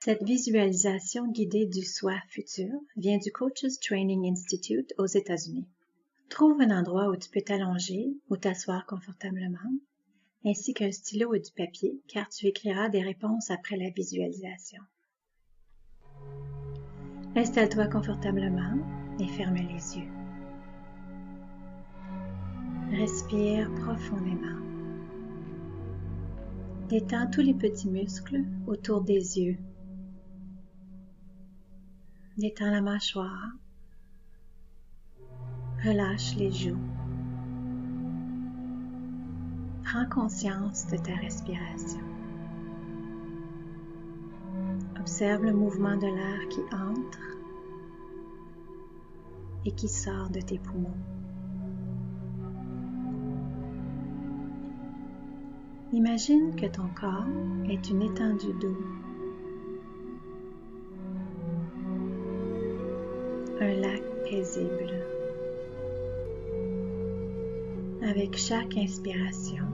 Cette visualisation guidée du soi futur vient du Coaches Training Institute aux États-Unis. Trouve un endroit où tu peux t'allonger ou t'asseoir confortablement, ainsi qu'un stylo et du papier, car tu écriras des réponses après la visualisation. Installe-toi confortablement et ferme les yeux. Respire profondément. Détends tous les petits muscles autour des yeux. Détends la mâchoire. Relâche les joues. Prends conscience de ta respiration. Observe le mouvement de l'air qui entre et qui sort de tes poumons. Imagine que ton corps est une étendue d'eau. Un lac paisible. Avec chaque inspiration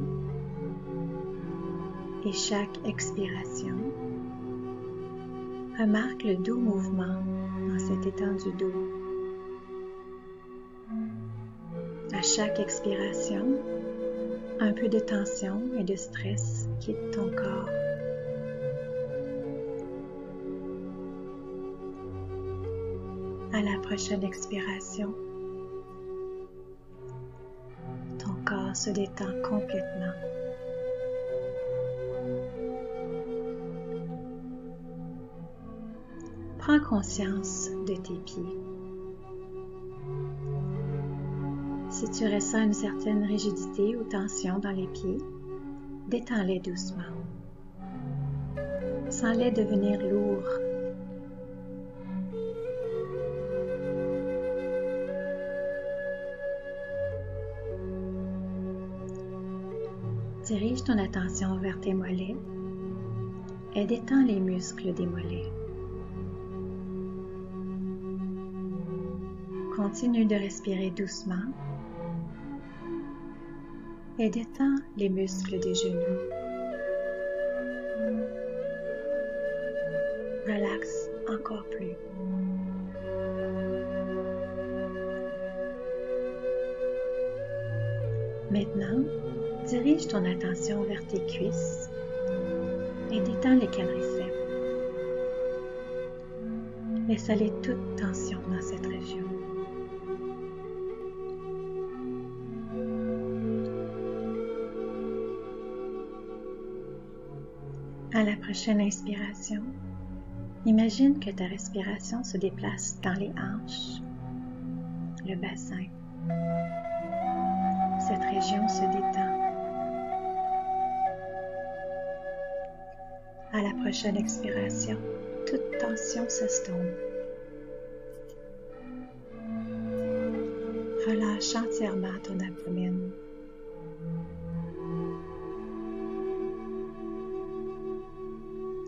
et chaque expiration, remarque le doux mouvement dans cette étendue d'eau. À chaque expiration, un peu de tension et de stress quitte ton corps. À la prochaine expiration, ton corps se détend complètement. Prends conscience de tes pieds. Si tu ressens une certaine rigidité ou tension dans les pieds, détends-les doucement. Sens-les devenir lourds. Dirige ton attention vers tes mollets et détends les muscles des mollets. Continue de respirer doucement et détends les muscles des genoux. Relaxe encore plus. Maintenant, dirige ton attention vers tes cuisses et détends les quadriceps. Laisse aller toute tension dans cette région. À la prochaine inspiration, imagine que ta respiration se déplace dans les hanches, le bassin. Cette région se détend. À la prochaine expiration, toute tension s'estompe. Relâche entièrement ton abdomen.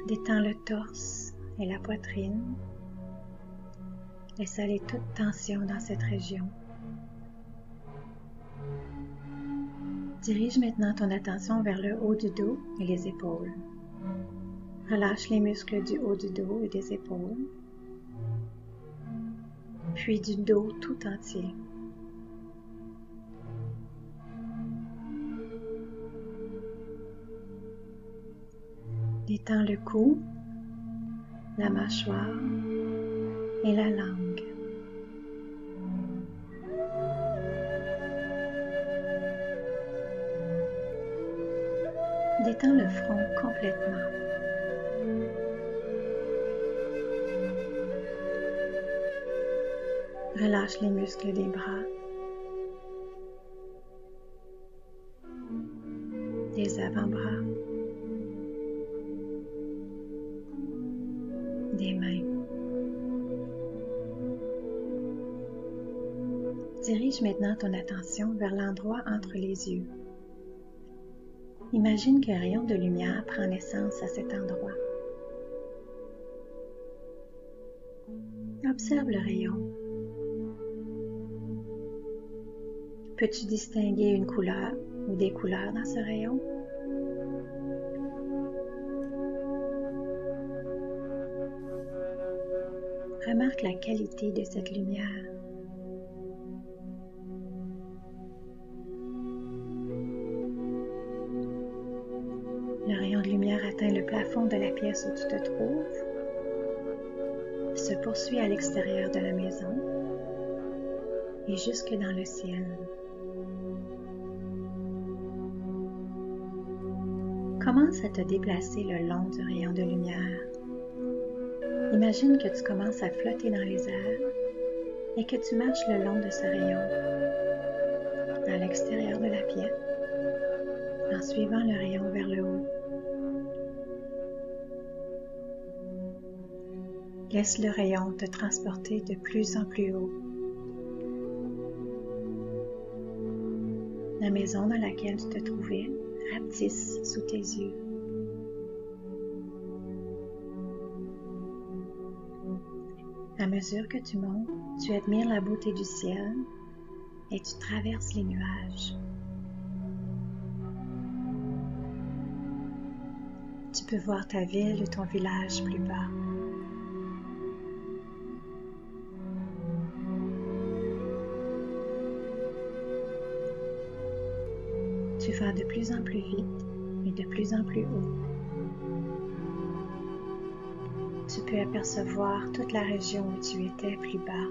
Détends le torse et la poitrine. Laisse aller toute tension dans cette région. Dirige maintenant ton attention vers le haut du dos et les épaules. Relâche les muscles du haut du dos et des épaules, puis du dos tout entier. Détends le cou, la mâchoire et la langue. Détends le front complètement. Relâche les muscles des bras, des avant-bras, des mains. Dirige maintenant ton attention vers l'endroit entre les yeux. Imagine qu'un rayon de lumière prend naissance à cet endroit. Observe le rayon. Peux-tu distinguer une couleur ou des couleurs dans ce rayon? Remarque la qualité de cette lumière. Le rayon de lumière atteint le plafond de la pièce où tu te trouves, se poursuit à l'extérieur de la maison et jusque dans le ciel. Commence à te déplacer le long du rayon de lumière. Imagine que tu commences à flotter dans les airs et que tu marches le long de ce rayon, à l'extérieur de la pièce, en suivant le rayon vers le haut. Laisse le rayon te transporter de plus en plus haut. La maison dans laquelle tu te trouvais rapetisse sous tes yeux. À mesure que tu montes, tu admires la beauté du ciel et tu traverses les nuages. Tu peux voir ta ville ou ton village plus bas. Tu vas de plus en plus vite et de plus en plus haut. Tu peux apercevoir toute la région où tu étais plus bas.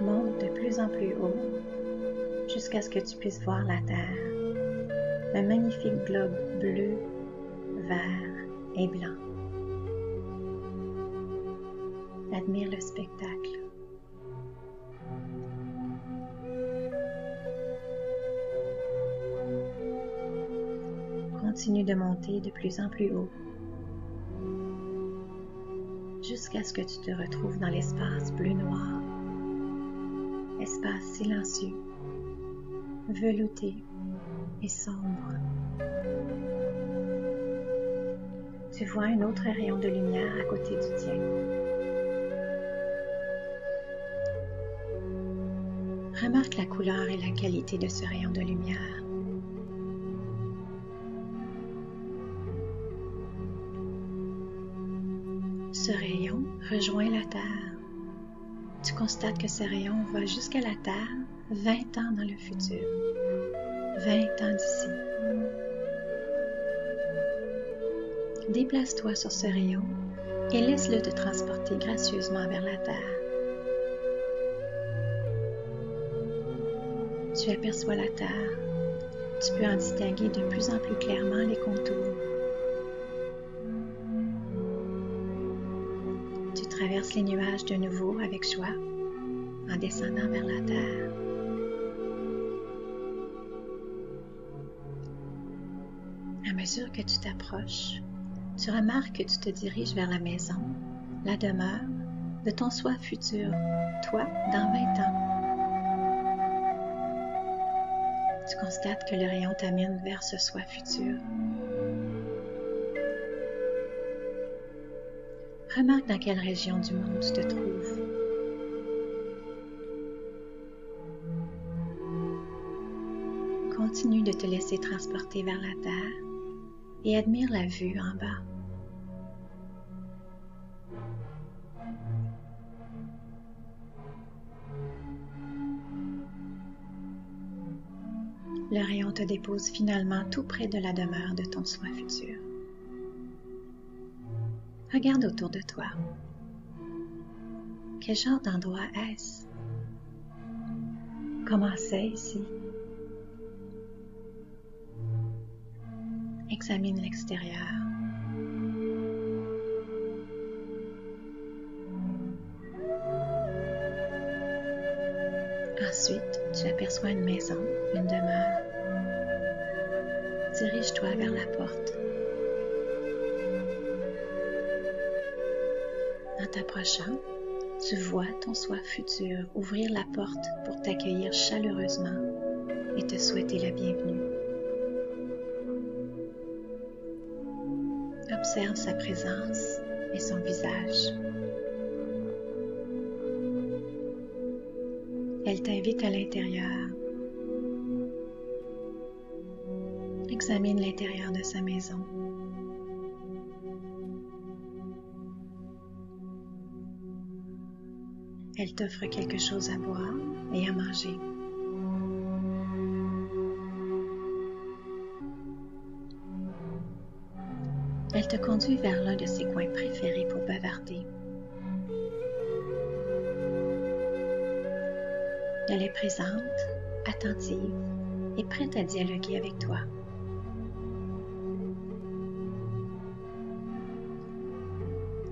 Monte de plus en plus haut jusqu'à ce que tu puisses voir la Terre, un magnifique globe bleu, vert et blanc. Admire le spectacle. Continue de monter de plus en plus haut, jusqu'à ce que tu te retrouves dans l'espace bleu-noir, espace silencieux, velouté et sombre. Tu vois un autre rayon de lumière à côté du tien. Remarque la couleur et la qualité de ce rayon de lumière. Ce rayon rejoint la Terre. Tu constates que ce rayon va jusqu'à la Terre 20 ans dans le futur. 20 ans d'ici. Déplace-toi sur ce rayon et laisse-le te transporter gracieusement vers la Terre. Tu aperçois la Terre. Tu peux en distinguer de plus en plus clairement les contours. Tu traverses les nuages de nouveau avec joie en descendant vers la Terre. À mesure que tu t'approches, tu remarques que tu te diriges vers la maison, la demeure de ton soi futur, toi, dans 20 ans. Tu constates que le rayon t'amène vers ce soi futur. Remarque dans quelle région du monde tu te trouves. Continue de te laisser transporter vers la Terre et admire la vue en bas. Le rayon te dépose finalement tout près de la demeure de ton soi futur. Regarde autour de toi. Quel genre d'endroit est-ce? Comment c'est ici? Examine l'extérieur. Ensuite, tu aperçois une maison, une demeure. Dirige-toi vers la porte. En t'approchant, tu vois ton soi futur ouvrir la porte pour t'accueillir chaleureusement et te souhaiter la bienvenue. Observe sa présence et son visage. Elle t'invite à l'intérieur. Examine l'intérieur de sa maison. Elle t'offre quelque chose à boire et à manger. Elle te conduit vers l'un de ses coins préférés pour bavarder. Elle est présente, attentive et prête à dialoguer avec toi.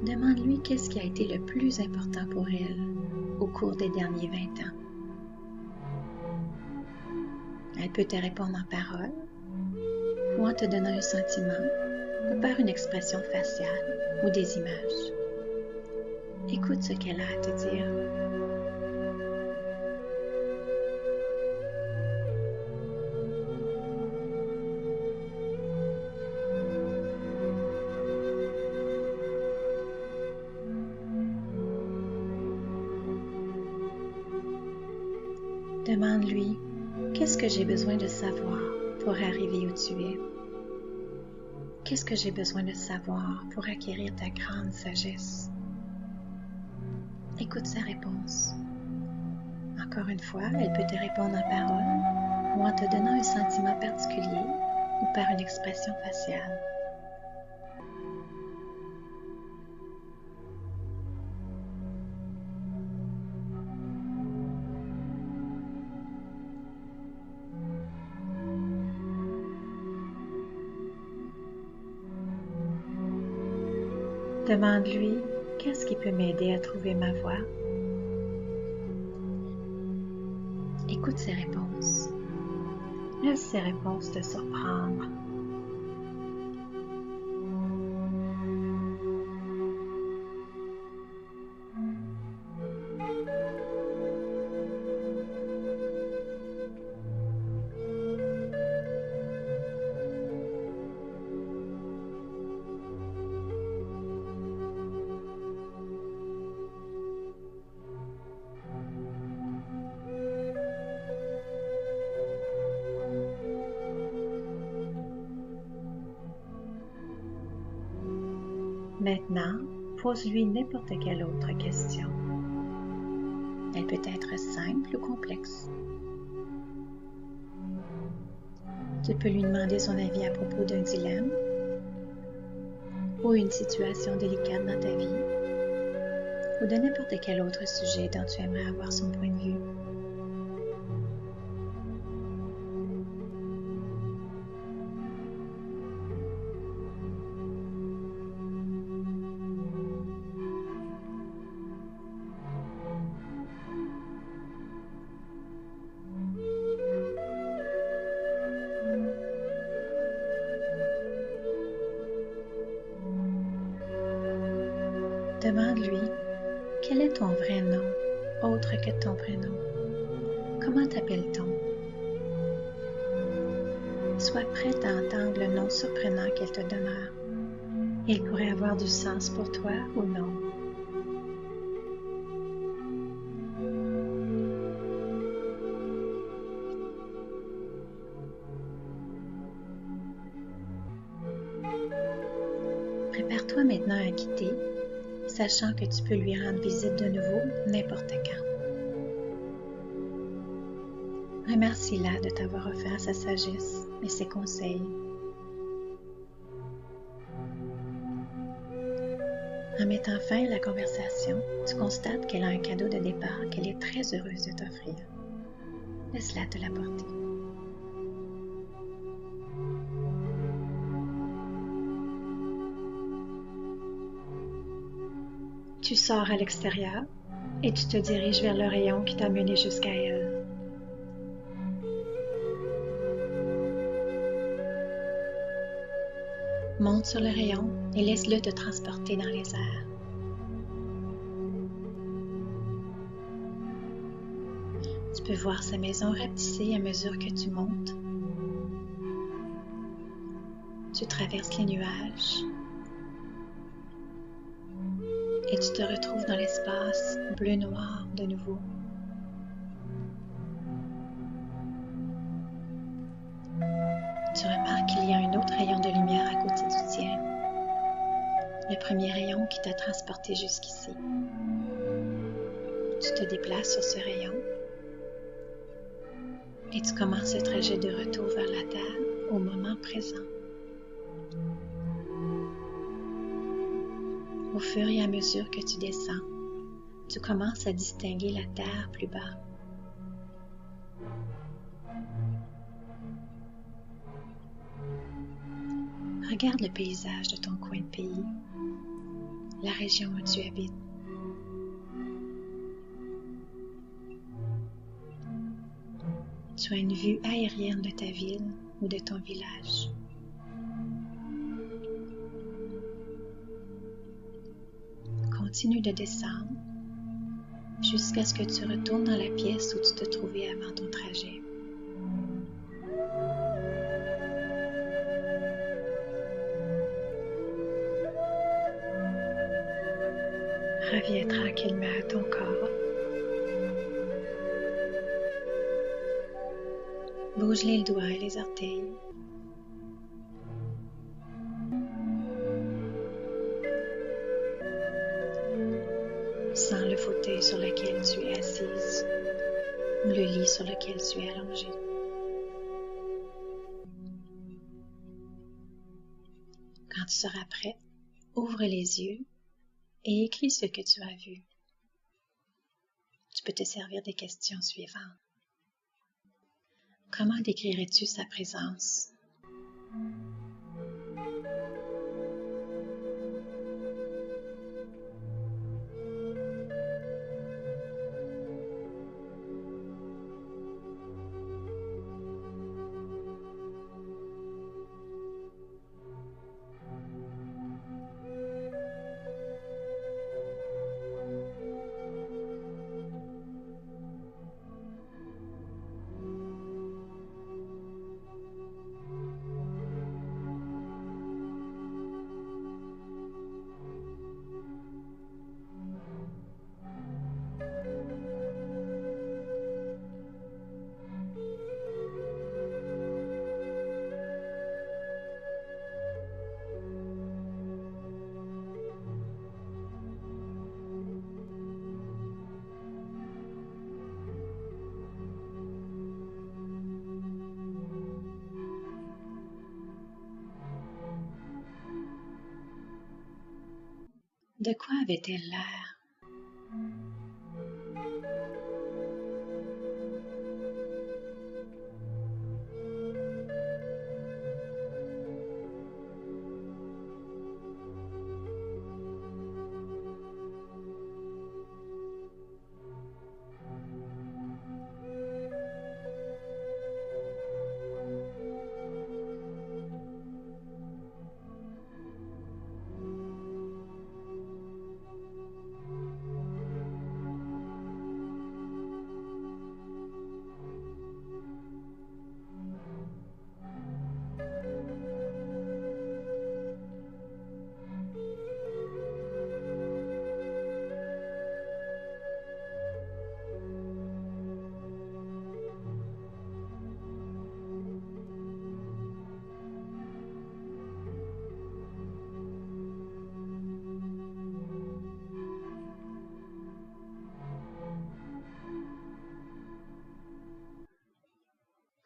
Demande-lui qu'est-ce qui a été le plus important pour elle au cours des derniers 20 ans. Elle peut te répondre en paroles, ou en te donnant un sentiment, ou par une expression faciale, ou des images. Écoute ce qu'elle a à te dire. Demande-lui, qu'est-ce que j'ai besoin de savoir pour arriver où tu es? Qu'est-ce que j'ai besoin de savoir pour acquérir ta grande sagesse? Écoute sa réponse. Encore une fois, elle peut te répondre en paroles ou en te donnant un sentiment particulier ou par une expression faciale. Demande-lui, qu'est-ce qui peut m'aider à trouver ma voie? Écoute ses réponses. Laisse ses réponses te surprendre. Maintenant, pose-lui n'importe quelle autre question. Elle peut être simple ou complexe. Tu peux lui demander son avis à propos d'un dilemme ou une situation délicate dans ta vie ou de n'importe quel autre sujet dont tu aimerais avoir son point de vue. Demande-lui, quel est ton vrai nom, autre que ton prénom? Comment t'appelle-t-on? Sois prête à entendre le nom surprenant qu'elle te donnera. Il pourrait avoir du sens pour toi ou non. Prépare-toi maintenant à quitter, sachant que tu peux lui rendre visite de nouveau n'importe quand. Remercie-la de t'avoir offert sa sagesse et ses conseils. En mettant fin à la conversation, tu constates qu'elle a un cadeau de départ qu'elle est très heureuse de t'offrir. Laisse-la te l'apporter. Tu sors à l'extérieur et tu te diriges vers le rayon qui t'a mené jusqu'à elle. Monte sur le rayon et laisse-le te transporter dans les airs. Tu peux voir sa maison rapetisser à mesure que tu montes. Tu traverses les nuages et tu te retrouves dans l'espace bleu-noir de nouveau. Tu remarques qu'il y a un autre rayon de lumière à côté du tien. Le premier rayon qui t'a transporté jusqu'ici. Tu te déplaces sur ce rayon et tu commences le trajet de retour vers la Terre au moment présent. Au fur et à mesure que tu descends, tu commences à distinguer la Terre plus bas. Regarde le paysage de ton coin de pays, la région où tu habites. Tu as une vue aérienne de ta ville ou de ton village. Continue de descendre jusqu'à ce que tu retournes dans la pièce où tu te trouvais avant ton trajet. Reviens tranquillement à ton corps. Bouge les doigts et les orteils. Sens le fauteuil sur lequel tu es assise ou le lit sur lequel tu es allongé. Quand tu seras prêt, ouvre les yeux et écris ce que tu as vu. Tu peux te servir des questions suivantes. Comment décrirais-tu sa présence? De quoi avait-elle l'air?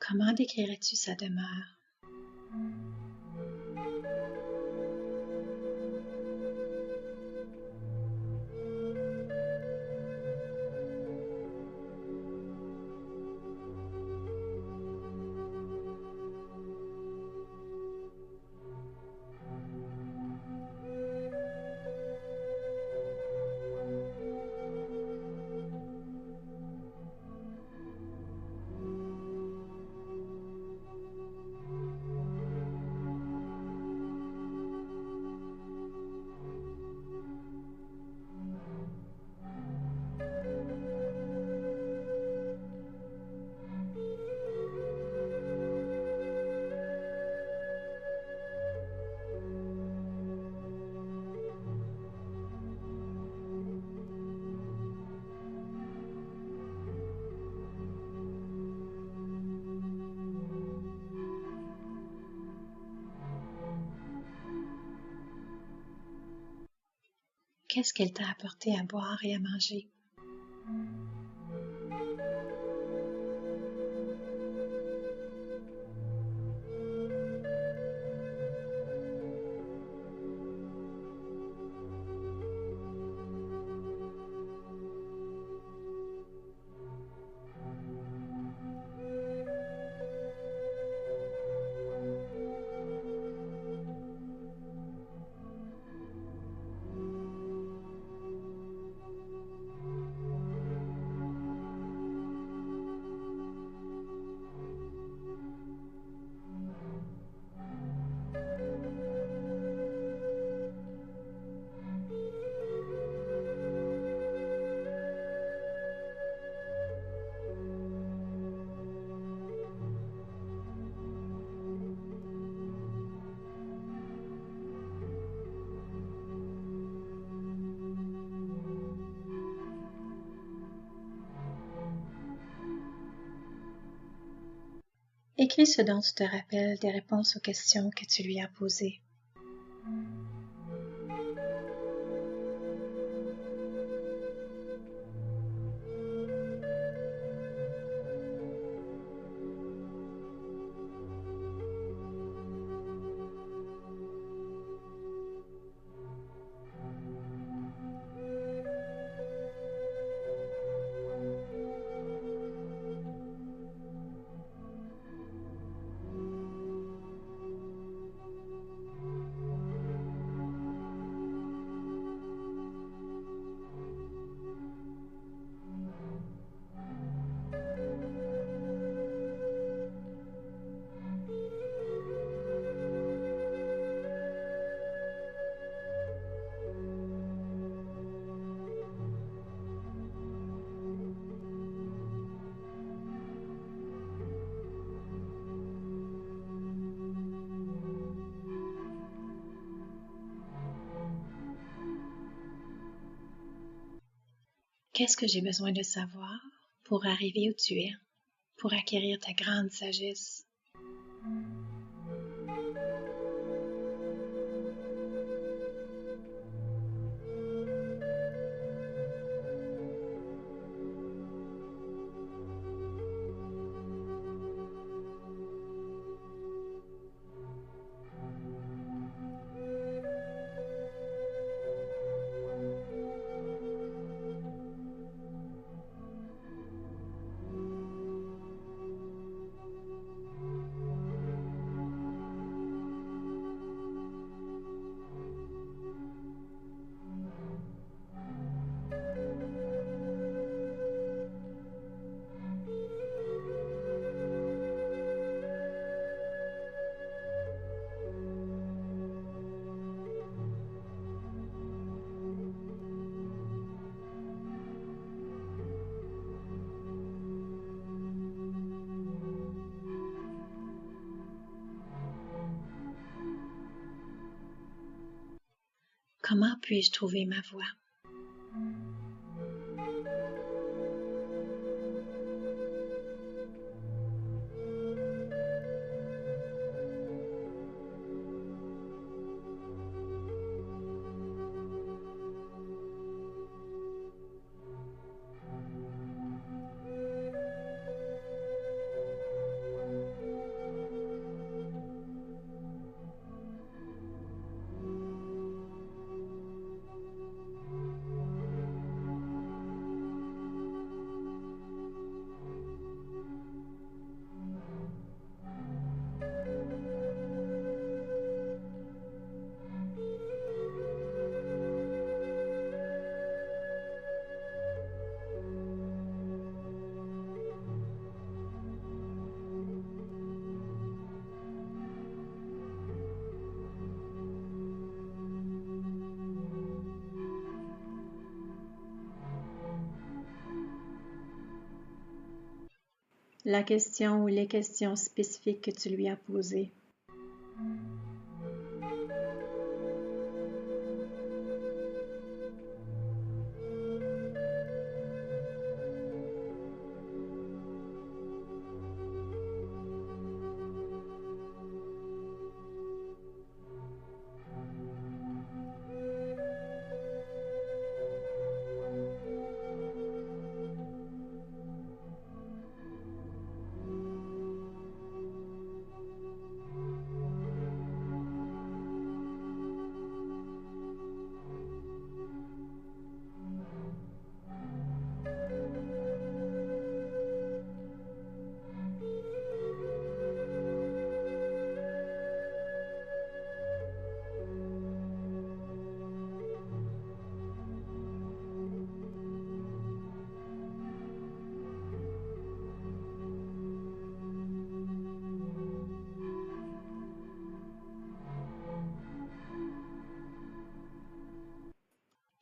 Comment décrirais-tu sa demeure? Qu'est-ce qu'elle t'a apporté à boire et à manger? Écris ce dont tu te rappelles des réponses aux questions que tu lui as posées. Qu'est-ce que j'ai besoin de savoir pour arriver où tu es, pour acquérir ta grande sagesse? Comment puis-je trouver ma voie? La question ou les questions spécifiques que tu lui as posées.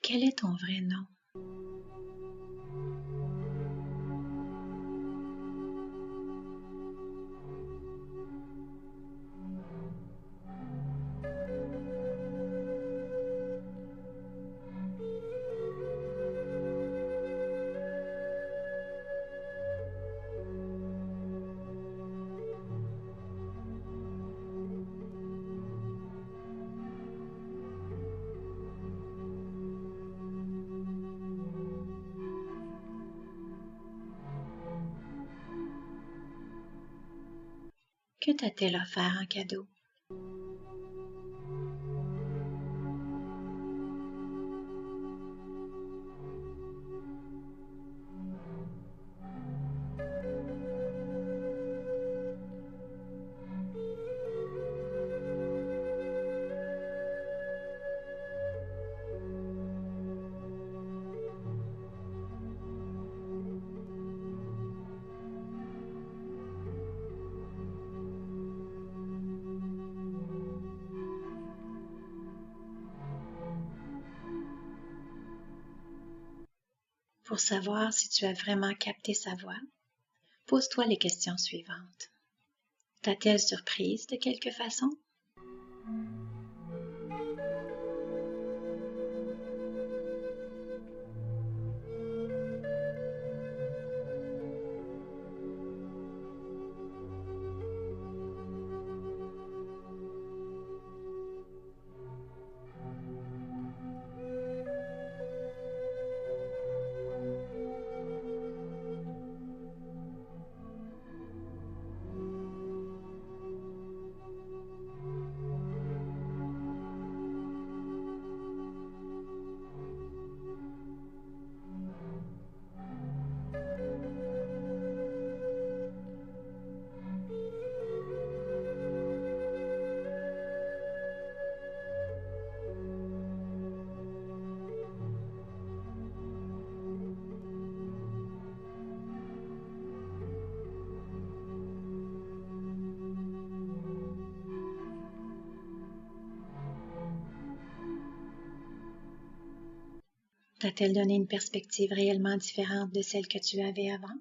Quel est ton vrai nom? Que t'a-t-elle offert en cadeau? Pour savoir si tu as vraiment capté sa voix, pose-toi les questions suivantes. T'a-t-elle surprise de quelque façon? T'a-t-elle donné une perspective réellement différente de celle que tu avais avant?